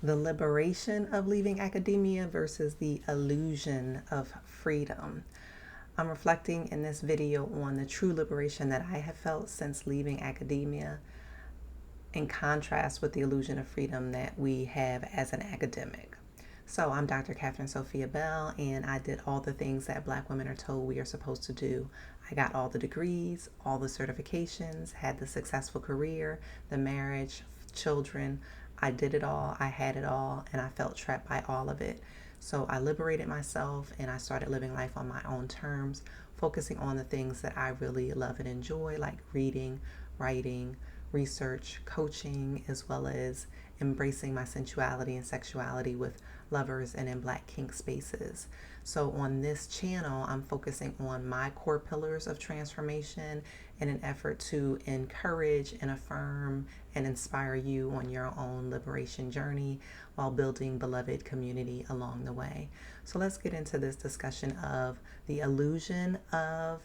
The liberation of leaving academia versus the illusion of freedom. I'm reflecting in this video on the true liberation that I have felt since leaving academia, in contrast with the illusion of freedom that we have as an academic. So, I'm Dr. Catherine Sophia Belle, and I did all the things that Black women are told we are supposed to do. I got all the degrees, all the certifications, had the successful career, the marriage, children. I did it all, I had it all, and I felt trapped by all of it. So, I liberated myself and I started living life on my own terms, focusing on the things that I really love and enjoy, like reading, writing, research, coaching, as well as embracing my sensuality and sexuality with lovers and in Black kink spaces. So on this channel, I'm focusing on my core pillars of transformation in an effort to encourage and affirm and inspire you on your own liberation journey while building beloved community along the way. So let's get into this discussion of the illusion of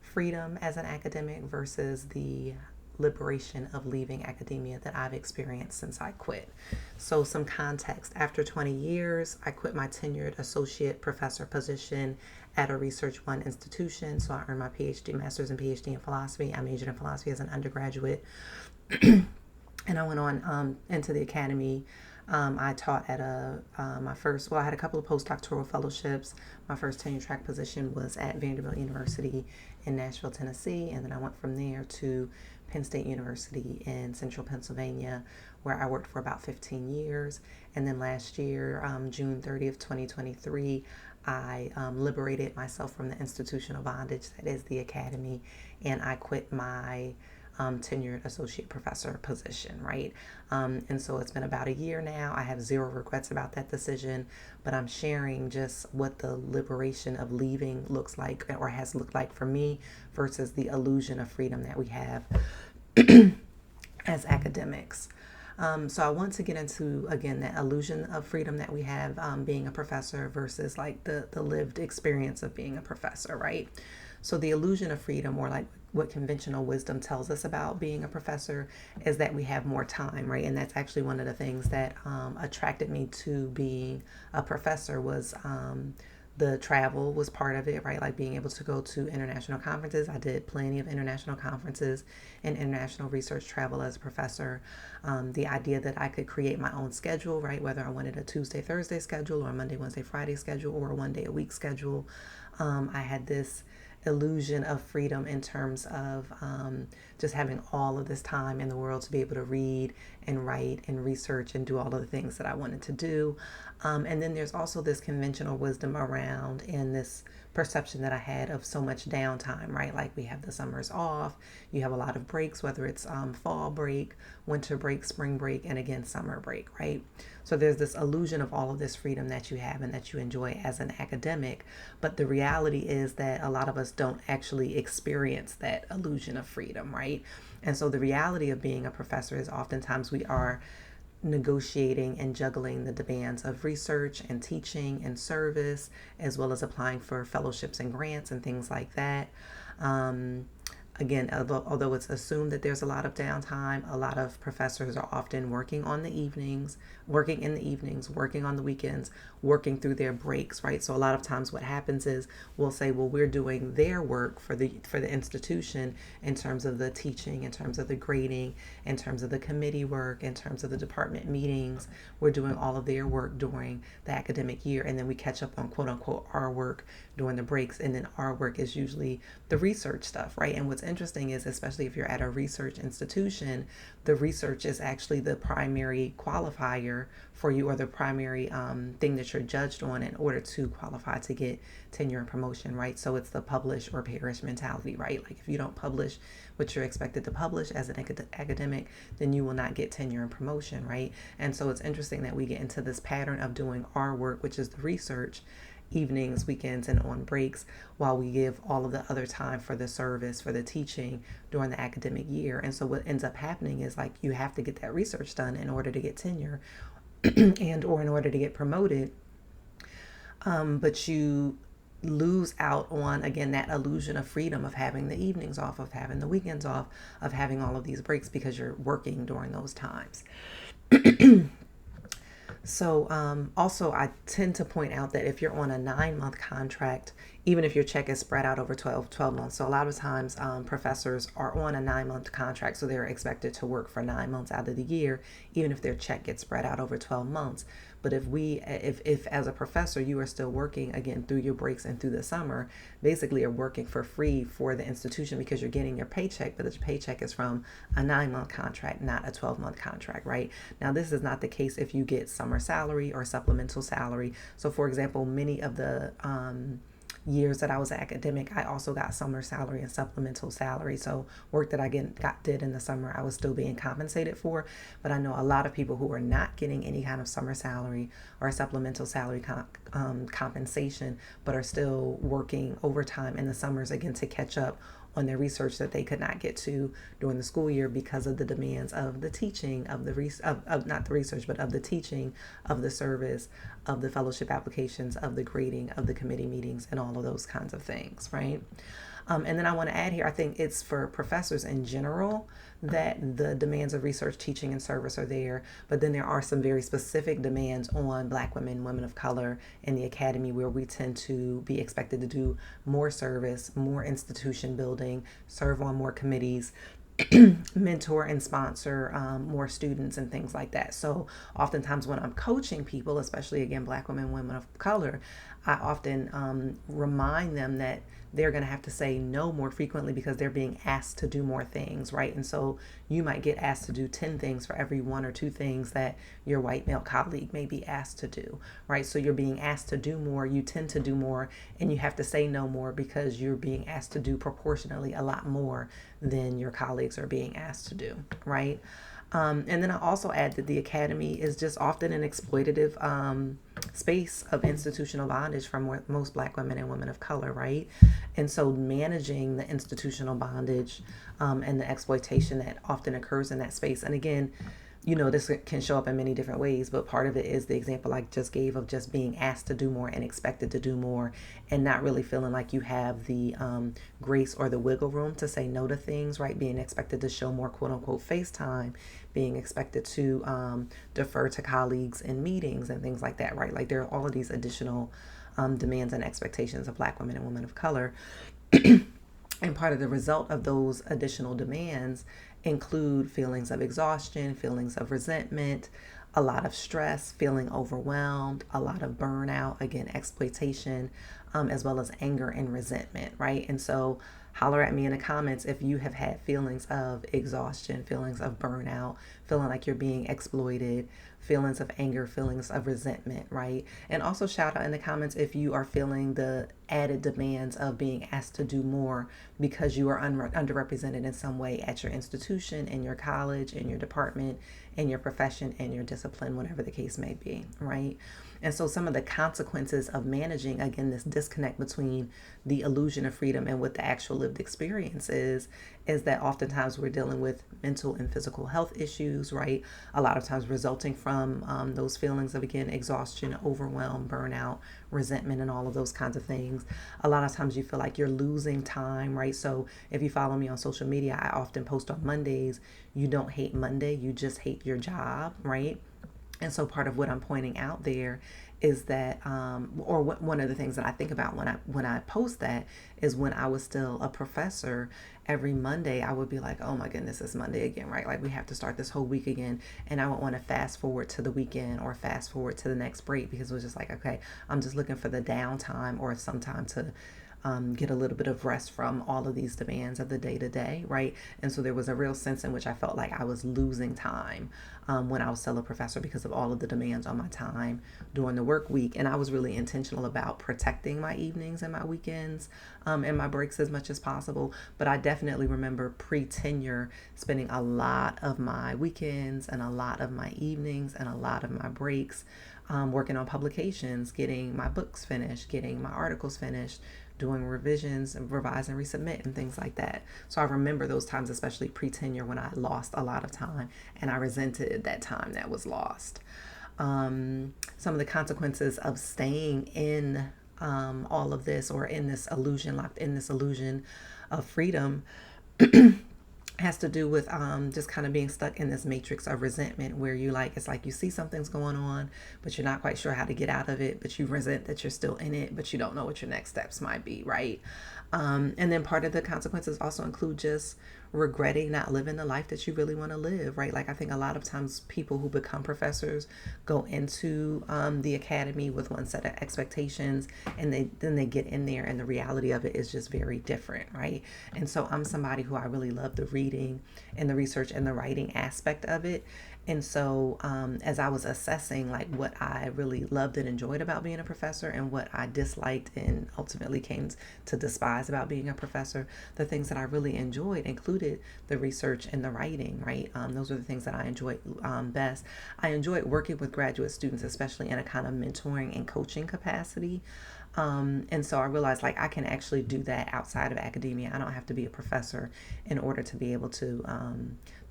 freedom as an academic versus the liberation of leaving academia that I've experienced since I quit. So, some context. After 20 years, I quit my tenured associate professor position at a Research One institution. So, I earned my PhD, master's and PhD in philosophy. I majored in philosophy as an undergraduate. And I went on into the academy. I taught at I had a couple of postdoctoral fellowships. My first tenure track position was at Vanderbilt University in Nashville, Tennessee. And then I went from there to Penn State University in central Pennsylvania, where I worked for about 15 years. And then last year, June 30th, 2023, I liberated myself from the institutional bondage that is the academy, and I quit my tenured associate professor position, right? And so it's been about a year now. I have zero regrets about that decision, but I'm sharing just what the liberation of leaving looks like or has looked like for me versus the illusion of freedom that we have as academics. So I want to get into, again, that illusion of freedom that we have being a professor versus like the lived experience of being a professor, right? So the illusion of freedom, or like what conventional wisdom tells us about being a professor, is that we have more time, right? And that's actually one of the things that attracted me to being a professor was the travel was part of it, right? Like being able to go to international conferences. I did plenty of international conferences and international research travel as a professor. The idea that I could create my own schedule, right? Whether I wanted a Tuesday, Thursday schedule or a Monday, Wednesday, Friday schedule or a one day a week schedule. I had this illusion of freedom in terms of just having all of this time in the world to be able to read and write and research and do all of the things that I wanted to do. And then there's also this conventional wisdom around and this perception that I had of so much downtime, right? Like we have the summers off, you have a lot of breaks, whether it's fall break, winter break, spring break, and again, summer break, right? So there's this illusion of all of this freedom that you have and that you enjoy as an academic. But the reality is that a lot of us don't actually experience that illusion of freedom, right? And so the reality of being a professor is oftentimes we are negotiating and juggling the demands of research and teaching and service, as well as applying for fellowships and grants and things like that. Again, although it's assumed that there's a lot of downtime, a lot of professors are often working in the evenings, working on the weekends, working through their breaks, right? So a lot of times what happens is we'll say, well, we're doing their work for the institution in terms of the teaching, in terms of the grading, in terms of the committee work, in terms of the department meetings. We're doing all of their work during the academic year, and then we catch up on quote unquote our work during the breaks, and then our work is usually the research stuff, right? And what's interesting is, especially if you're at a research institution, the research is actually the primary qualifier for you, or the primary thing that you're judged on in order to qualify to get tenure and promotion, right? So it's the publish or perish mentality, right? Like if you don't publish what you're expected to publish as an academic, then you will not get tenure and promotion, right? And so it's interesting that we get into this pattern of doing our work, which is the research, evenings, weekends, and on breaks, while we give all of the other time for the service, for the teaching during the academic year. And so what ends up happening is like you have to get that research done in order to get tenure and or in order to get promoted. But you lose out on, again, that illusion of freedom of having the evenings off, of having the weekends off, of having all of these breaks because you're working during those times. So, also, I tend to point out that if you're on a 9 month contract, even if your check is spread out over twelve months, so a lot of times professors are on a 9 month contract, so they're expected to work for 9 months out of the year, even if their check gets spread out over 12 months. But if as a professor you are still working again through your breaks and through the summer, basically you're working for free for the institution because you're getting your paycheck, but the paycheck is from a 9 month contract, not a 12 month contract, right? Now, this is not the case if you get summer salary or supplemental salary. So, for example, many of the years that I was academic, I also got summer salary and supplemental salary. So work that I did in the summer, I was still being compensated for. But I know a lot of people who are not getting any kind of summer salary or supplemental salary compensation, but are still working overtime in the summers again to catch up on their research that they could not get to during the school year because of the demands of the teaching of not the research, but of the teaching, of the service, of the fellowship applications, of the grading, of the committee meetings, and all of those kinds of things, right? And then I want to add here, I think it's for professors in general that the demands of research, teaching, and service are there. But then there are some very specific demands on Black women, women of color in the academy where we tend to be expected to do more service, more institution building, serve on more committees, mentor and sponsor more students and things like that. So oftentimes when I'm coaching people, especially again Black women, women of color, I often remind them that they're going to have to say no more frequently because they're being asked to do more things, right? And so you might get asked to do 10 things for every one or two things that your white male colleague may be asked to do, right? So you're being asked to do more, you tend to do more, and you have to say no more because you're being asked to do proportionally a lot more than your colleagues are being asked to do, right? And then I also add that the academy is just often an exploitative space of institutional bondage for most Black women and women of color, right? And so managing the institutional bondage and the exploitation that often occurs in that space. And again, this can show up in many different ways, but part of it is the example I just gave of just being asked to do more and expected to do more and not really feeling like you have the grace or the wiggle room to say no to things, right? Being expected to show more quote unquote face time, being expected to defer to colleagues in meetings and things like that, right? Like there are all of these additional demands and expectations of Black women and women of color. And part of the result of those additional demands include feelings of exhaustion, feelings of resentment, a lot of stress, feeling overwhelmed, a lot of burnout, again, exploitation, as well as anger and resentment, right? And so holler at me in the comments if you have had feelings of exhaustion, feelings of burnout, feeling like you're being exploited, feelings of anger, feelings of resentment, right? And also shout out in the comments if you are feeling the added demands of being asked to do more because you are underrepresented in some way at your institution, in your college, in your department, in your profession, in your discipline, whatever the case may be, right? And so some of the consequences of managing, again, this disconnect between the illusion of freedom and what the actual lived experience is that oftentimes we're dealing with mental and physical health issues, right? A lot of times resulting from those feelings of, again, exhaustion, overwhelm, burnout, resentment, and all of those kinds of things. A lot of times you feel like you're losing time, right? So if you follow me on social media, I often post on Mondays, you don't hate Monday, you just hate your job, right? And so part of what I'm pointing out there is that, one of the things that I think about when I post that is when I was still a professor, every Monday I would be like, oh my goodness, it's Monday again, right? Like we have to start this whole week again. And I would want to fast forward to the weekend or fast forward to the next break because it was just like, okay, I'm just looking for the downtime or some time to get a little bit of rest from all of these demands of the day to day, right? And so there was a real sense in which I felt like I was losing time when I was still a professor because of all of the demands on my time during the work week. And I was really intentional about protecting my evenings and my weekends and my breaks as much as possible. But I definitely remember pre-tenure spending a lot of my weekends and a lot of my evenings and a lot of my breaks working on publications, getting my books finished, getting my articles finished, doing revisions and revise and resubmit and things like that. So I remember those times, especially pre-tenure, when I lost a lot of time and I resented that time that was lost. Some of the consequences of staying in all of this or in this illusion, locked in this illusion of freedom has to do with just kind of being stuck in this matrix of resentment where you like, it's like you see something's going on, but you're not quite sure how to get out of it, but you resent that you're still in it, but you don't know what your next steps might be, right? And then part of the consequences also include just regretting not living the life that you really want to live, right? Like I think a lot of times people who become professors go into the academy with one set of expectations, and then they get in there, and the reality of it is just very different, right? And so I'm somebody who I really love the reading and the research and the writing aspect of it. And so, as I was assessing like what I really loved and enjoyed about being a professor and what I disliked and ultimately came to despise about being a professor, the things that I really enjoyed included the research and the writing, right? Those are the things that I enjoyed best. I enjoyed working with graduate students, especially in a kind of mentoring and coaching capacity. And so I realized like I can actually do that outside of academia. I don't have to be a professor in order to be able to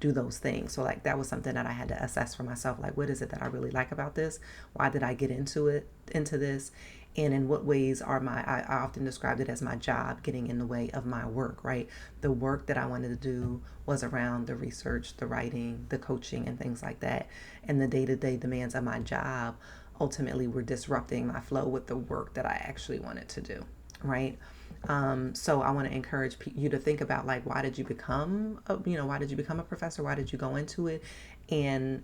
do those things. So like that was something that I had to assess for myself. Like, what is it that I really like about this? Why did I get into this? And in what ways are I often described it as my job getting in the way of my work, right? The work that I wanted to do was around the research, the writing, the coaching, and things like that. And the day to day demands of my job ultimately were disrupting my flow with the work that I actually wanted to do, right? So I want to encourage you to think about like, why did you become why did you become a professor? Why did you go into it? And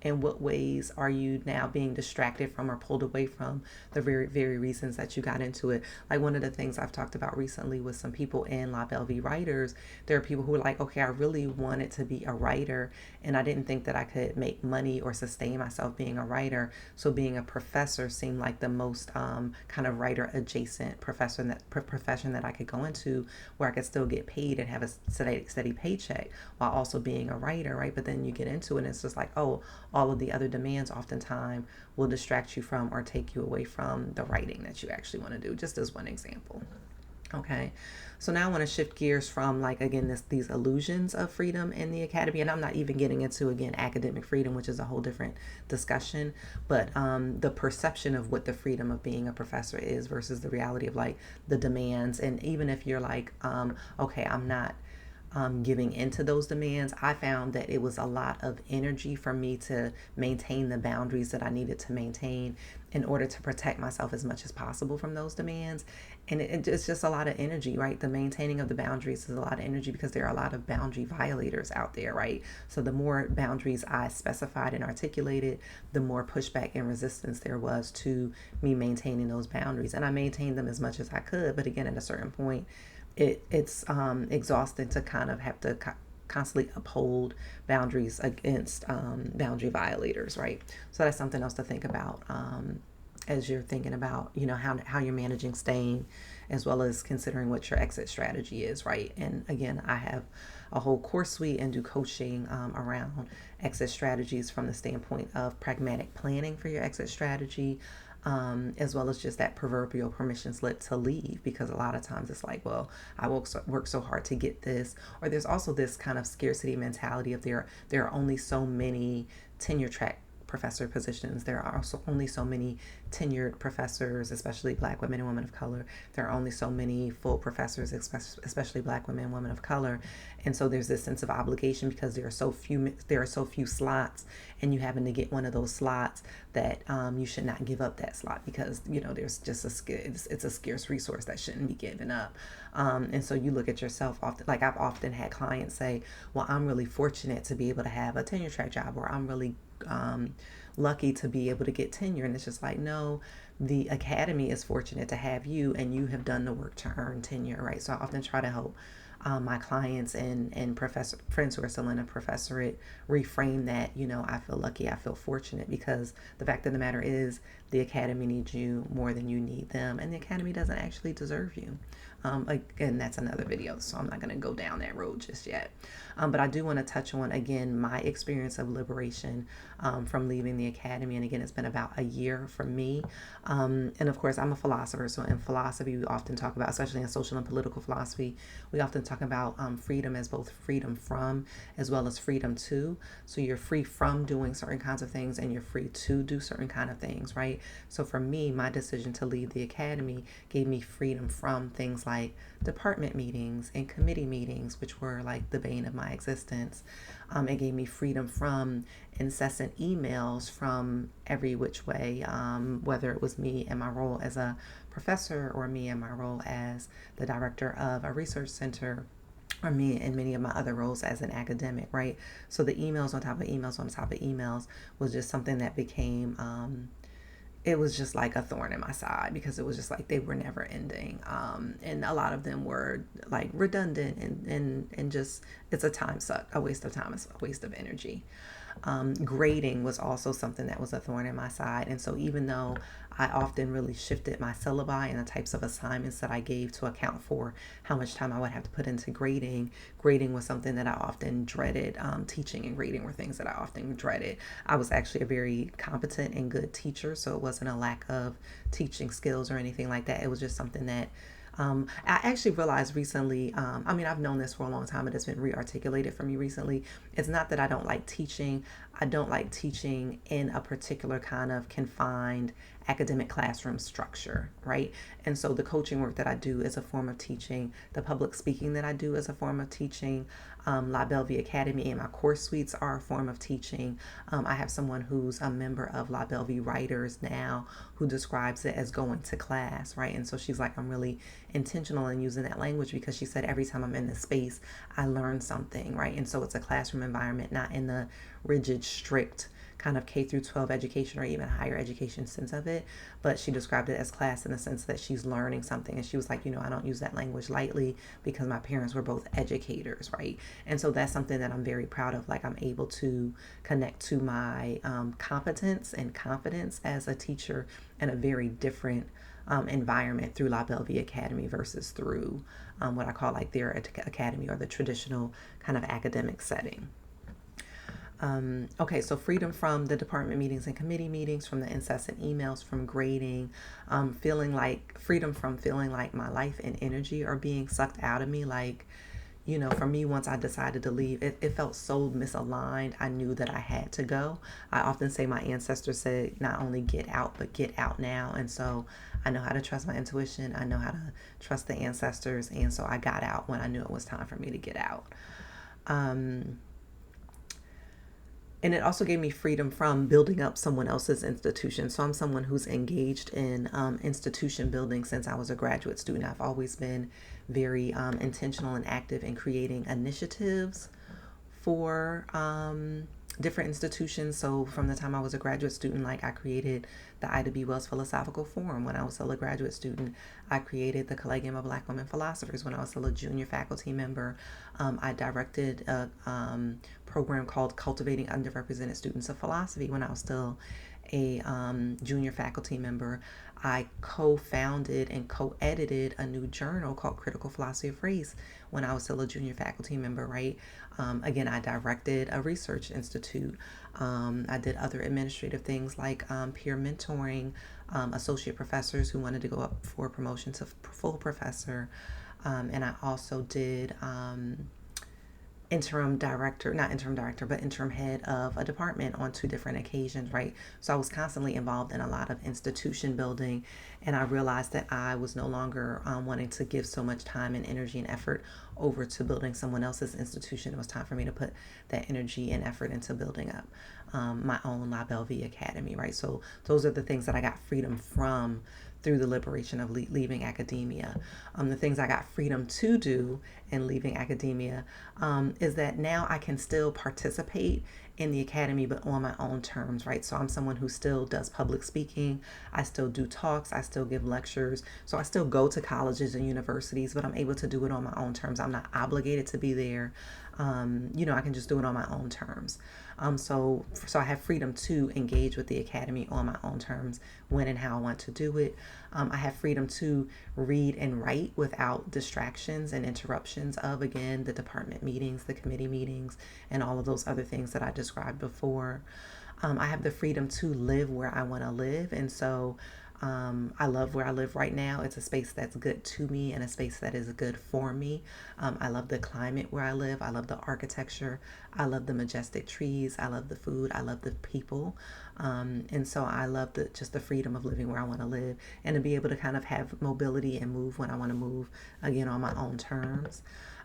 in what ways are you now being distracted from or pulled away from the very, very reasons that you got into it? Like one of the things I've talked about recently with some people in La Belle writers, there are people who are like, okay, I really wanted to be a writer and I didn't think that I could make money or sustain myself being a writer. So being a professor seemed like the most kind of writer adjacent profession that I could go into where I could still get paid and have a steady paycheck while also being a writer, right? But then you get into it and it's just like, oh, all of the other demands oftentimes will distract you from or take you away from the writing that you actually want to do, just as one example. Okay, so now I want to shift gears from like again these illusions of freedom in the academy, and I'm not even getting into again academic freedom, which is a whole different discussion, but the perception of what the freedom of being a professor is versus the reality of like the demands. And even if you're like, okay, I'm not giving into those demands, I found that it was a lot of energy for me to maintain the boundaries that I needed to maintain in order to protect myself as much as possible from those demands. And it's just a lot of energy, right? The maintaining of the boundaries is a lot of energy because there are a lot of boundary violators out there, right? So the more boundaries I specified and articulated, the more pushback and resistance there was to me maintaining those boundaries. And I maintained them as much as I could. But again, at a certain point, it's exhausting to kind of have to constantly uphold boundaries against boundary violators, right? So that's something else to think about as you're thinking about, how you're managing staying, as well as considering what your exit strategy is, right? And again, I have a whole course suite and do coaching around exit strategies from the standpoint of pragmatic planning for your exit strategy, as well as just that proverbial permission slip to leave, because a lot of times it's like, well, I work so hard to get this, or there's also this kind of scarcity mentality of there are only so many tenure track professor positions. There are also only so many tenured professors, especially Black women and women of color. There are only so many full professors, especially Black women and women of color. And so there's this sense of obligation because there are so few slots, and you happen to get one of those slots that you should not give up that slot because there's just it's a scarce resource that shouldn't be given up. And so you look at yourself often. Like I've often had clients say, "Well, I'm really fortunate to be able to have a tenure track job," or "I'm really lucky to be able to get tenure." And it's just like, no, the academy is fortunate to have you, and you have done the work to earn tenure, right? So I often try to help my clients and professor friends who are still in a professorate reframe that, I feel lucky, I feel fortunate, because the fact of the matter is the academy needs you more than you need them, and the academy doesn't actually deserve you. Again, that's another video, so I'm not going to go down that road just yet. But I do want to touch on, again, my experience of liberation from leaving the academy. And again, it's been about a year for me. And of course, I'm a philosopher. So in philosophy, we often talk about, especially in social and political philosophy, we often talk about freedom as both freedom from as well as freedom to. So you're free from doing certain kinds of things and you're free to do certain kind of things, right? So for me, my decision to leave the academy gave me freedom from things like like department meetings and committee meetings, which were like the bane of my existence. It gave me freedom from incessant emails from every which way, whether it was me and my role as a professor or me and my role as the director of a research center or me in many of my other roles as an academic, right? So the emails on top of emails on top of emails was just something that became, it was just like a thorn in my side because it was just like they were never ending. And a lot of them were like redundant and just, it's a time suck, a waste of time, it's a waste of energy. Grading was also something that was a thorn in my side. And so even though I often really shifted my syllabi and the types of assignments that I gave to account for how much time I would have to put into grading, grading was something that I often dreaded. Teaching and grading were things that I often dreaded. I was actually a very competent and good teacher, so it wasn't a lack of teaching skills or anything like that. It was just something that I actually realized recently, I've known this for a long time, but it's been re-articulated for me recently. It's not that I don't like teaching. I don't like teaching in a particular kind of confined academic classroom structure, right? And so the coaching work that I do is a form of teaching. The public speaking that I do is a form of teaching. La Belle Academy and my course suites are a form of teaching. I have someone who's a member of La Belle Writers now who describes it as going to class, right? And so she's like, I'm really intentional in using that language because she said every time I'm in this space, I learn something, right? And so it's a classroom environment, not in the rigid, strict kind of K through 12 education or even higher education sense of it, but she described it as class in the sense that she's learning something. And she was like, I don't use that language lightly because my parents were both educators, right? And so that's something that I'm very proud of. Like I'm able to connect to my competence and confidence as a teacher in a very different environment through La Belle Academy versus through what I call like their academy or the traditional kind of academic setting. Okay, so freedom from the department meetings and committee meetings, from the incessant emails, from grading, freedom from feeling like my life and energy are being sucked out of me. Like, for me, once I decided to leave, it felt so misaligned. I knew that I had to go. I often say my ancestors said, not only get out, but get out now. And so I know how to trust my intuition. I know how to trust the ancestors. And so I got out when I knew it was time for me to get out. And it also gave me freedom from building up someone else's institution. So I'm someone who's engaged in institution building since I was a graduate student. I've always been very intentional and active in creating initiatives for different institutions. So from the time I was a graduate student, like I created the Ida B. Wells Philosophical Forum when I was still a graduate student. I created the Collegium of Black Women Philosophers when I was still a junior faculty member. I directed a program called Cultivating Underrepresented Students of Philosophy when I was still a junior faculty member. I co-founded and co-edited a new journal called Critical Philosophy of Race when I was still a junior faculty member, right? Again, I directed a research institute. I did other administrative things like peer mentoring, associate professors who wanted to go up for promotion to full professor. And I also did interim head of a department on 2 different occasions, right? So I was constantly involved in a lot of institution building, and I realized that I was no longer wanting to give so much time and energy and effort over to building someone else's institution. It was time for me to put that energy and effort into building up my own La Belle Academy, right? So those are the things that I got freedom from through the liberation of leaving academia. The things I got freedom to do in leaving academia is that now I can still participate in the academy, but on my own terms, right? So I'm someone who still does public speaking. I still do talks. I still give lectures. So I still go to colleges and universities, but I'm able to do it on my own terms. I'm not obligated to be there. I can just do it on my own terms. So I have freedom to engage with the academy on my own terms, when and how I want to do it. I have freedom to read and write without distractions and interruptions of, again, the department meetings, the committee meetings, and all of those other things that I described before. I have the freedom to live where I want to live. And so I love where I live right now. It's a space that's good to me and a space that is good for me. I love the climate where I live. I love the architecture. I love the majestic trees. I love the food. I love the people. And so I love just the freedom of living where I want to live and to be able to kind of have mobility and move when I want to move, again, on my own terms.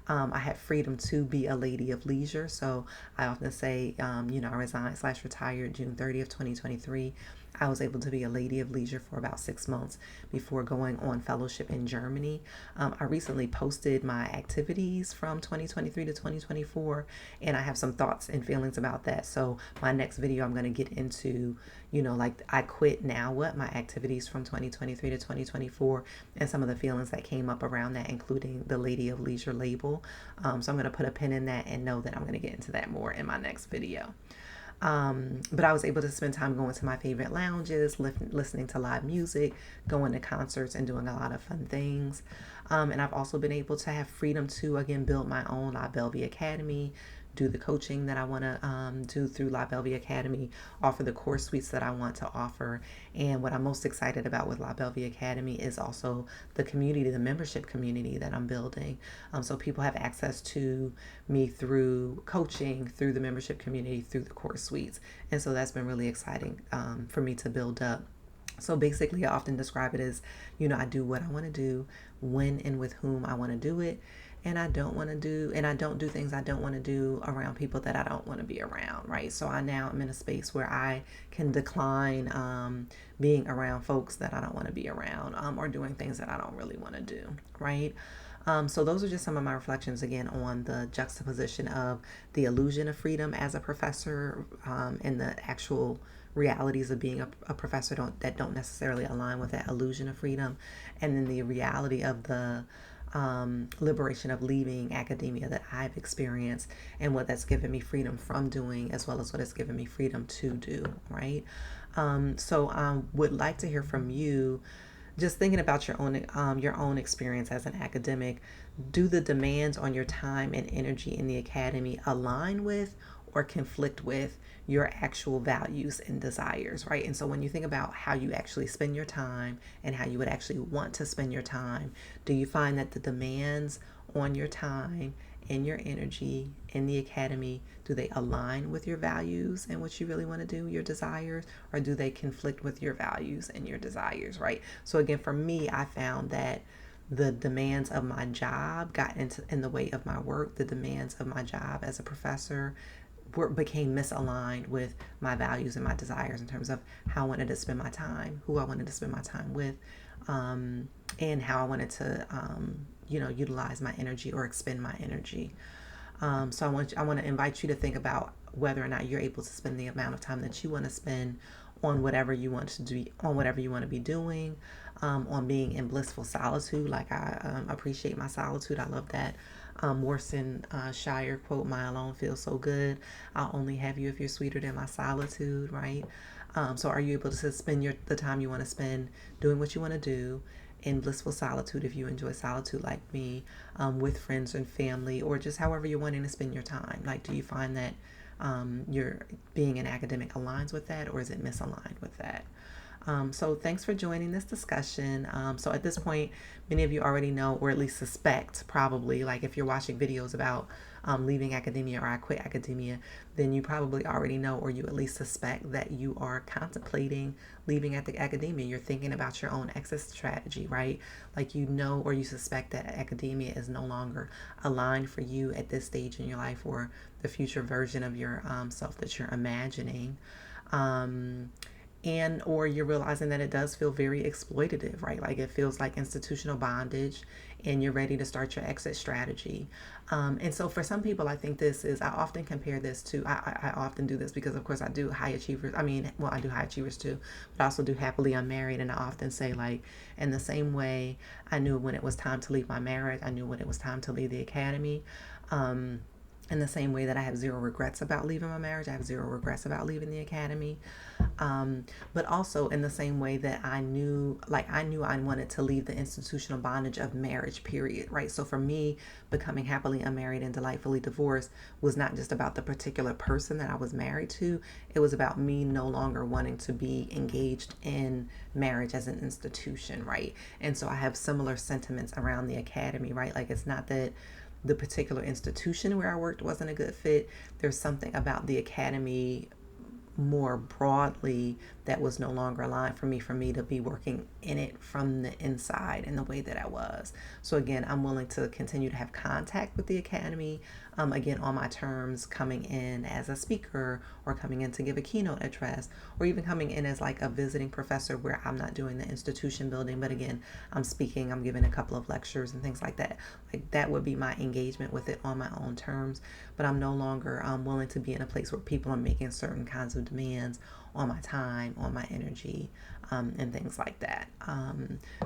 I have freedom to be a lady of leisure. So I often say, I resigned/retired June 30th, 2023. I was able to be a lady of leisure for about 6 months before going on fellowship in Germany. I recently posted my activities from 2023 to 2024, and I have some thoughts and feelings about that. So my next video, I'm going to get into, like I quit now, what my activities from 2023 to 2024, and some of the feelings that came up around that, including the Lady of Leisure label. So I'm going to put a pin in that and know that I'm going to get into that more in my next video. But I was able to spend time going to my favorite lounges, listening to live music, going to concerts, and doing a lot of fun things. And I've also been able to have freedom to, again, build my own La Belle Academy, do the coaching that I want to do through La Belle Academy, offer the course suites that I want to offer. And what I'm most excited about with La Belle Academy is also the community, the membership community that I'm building. So people have access to me through coaching, through the membership community, through the course suites. And so that's been really exciting for me to build up. So basically, I often describe it as, I do what I want to do, when and with whom I want to do it. And I don't do things I don't want to do around people that I don't want to be around, right? So I now am in a space where I can decline being around folks that I don't want to be around, or doing things that I don't really want to do, right? So those are just some of my reflections, again, on the juxtaposition of the illusion of freedom as a professor, and the actual realities of being a professor that don't necessarily align with that illusion of freedom, and then the reality of the liberation of leaving academia that I've experienced, and what that's given me freedom from doing, as well as what it's given me freedom to do, right? So I would like to hear from you, just thinking about your own experience as an academic. Do the demands on your time and energy in the academy align with or conflict with your actual values and desires, right? And so when you think about how you actually spend your time and how you would actually want to spend your time, do you find that the demands on your time and your energy in the academy, do they align with your values and what you really want to do, your desires, or do they conflict with your values and your desires, right? So again, for me, I found that the demands of my job got in the way of my work. The demands of my job as a professor became misaligned with my values and my desires in terms of how I wanted to spend my time, who I wanted to spend my time with, and how I wanted to, utilize my energy or expend my energy. So I want to invite you to think about whether or not you're able to spend the amount of time that you want to spend on whatever you want to do, on whatever you want to be doing, on being in blissful solitude. Like I appreciate my solitude. I love that. Worcester Shire quote, "My alone feels so good. I'll only have you if you're sweeter than my solitude," right? So are you able to spend the time you want to spend doing what you want to do in blissful solitude, if you enjoy solitude like me, with friends and family, or just however you're wanting to spend your time? Like, do you find that your being an academic aligns with that, or is it misaligned with that? So thanks for joining this discussion. So at this point, many of you already know, or at least suspect, probably, like if you're watching videos about leaving academia or I quit academia, then you probably already know, or you at least suspect, that you are contemplating leaving at the academia. You're thinking about your own exit strategy, right? Like or you suspect that academia is no longer aligned for you at this stage in your life, or the future version of your self that you're imagining. And or you're realizing that it does feel very exploitative, right? Like it feels like institutional bondage, and you're ready to start your exit strategy. And so for some people, I think I often compare this to, I often do this because of course I do high achievers. I do high achievers too, but I also do happily unmarried. And I often say, like, in the same way I knew when it was time to leave my marriage, I knew when it was time to leave the academy. In the same way that I have zero regrets about leaving my marriage, I have zero regrets about leaving the academy. But also in the same way that I knew I wanted to leave the institutional bondage of marriage, period, right? So for me, becoming happily unmarried and delightfully divorced was not just about the particular person that I was married to. It was about me no longer wanting to be engaged in marriage as an institution, right? And so I have similar sentiments around the academy, right? Like, it's not that the particular institution where I worked wasn't a good fit. There's something about the academy more broadly that was no longer aligned for me to be working in it from the inside in the way that I was. So again, I'm willing to continue to have contact with the academy, again, on my terms, coming in as a speaker or coming in to give a keynote address, or even coming in as like a visiting professor where I'm not doing the institution building, but again, I'm speaking, I'm giving a couple of lectures and things like that. Like, that would be my engagement with it on my own terms. But I'm no longer willing to be in a place where people are making certain kinds of demands on my time, on my energy, and things like that.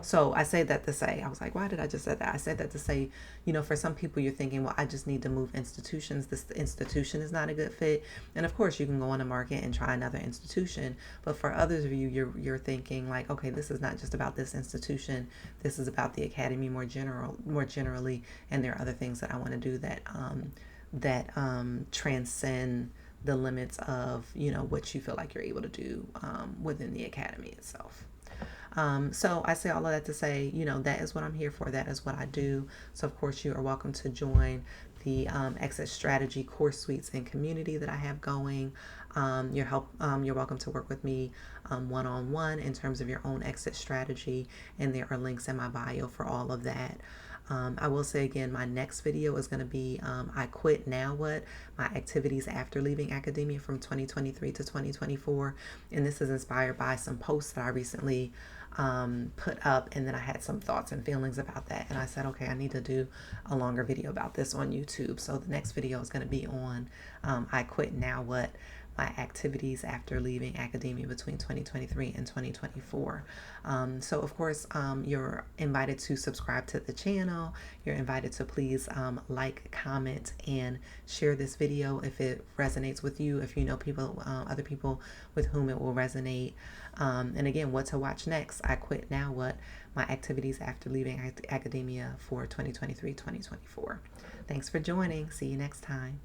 So I say that to say, I was like, why did I just say that? I said that to say, for some people you're thinking, well, I just need to move institutions. This institution is not a good fit. And of course you can go on the market and try another institution. But for others of you, you're thinking like, okay, this is not just about this institution. This is about the academy more generally. And there are other things that I want to do that transcend the limits of what you feel like you're able to do within the academy itself. So I say all of that to say, that is what I'm here for. That is what I do. So of course you are welcome to join the exit strategy course suites and community that I have going. You're welcome to work with me one-on-one in terms of your own exit strategy, and there are links in my bio for all of that. I will say again, my next video is going to be I Quit Now What? My activities after leaving academia from 2023 to 2024. And this is inspired by some posts that I recently put up, and then I had some thoughts and feelings about that. And I said, okay, I need to do a longer video about this on YouTube. So the next video is going to be on I Quit Now What? My activities after leaving academia between 2023 and 2024. So of course, you're invited to subscribe to the channel. You're invited to please like, comment, and share this video if it resonates with you, if you know people, other people with whom it will resonate. And again, what to watch next. I Quit Now What? My activities after leaving academia for 2023-2024. Thanks for joining. See you next time.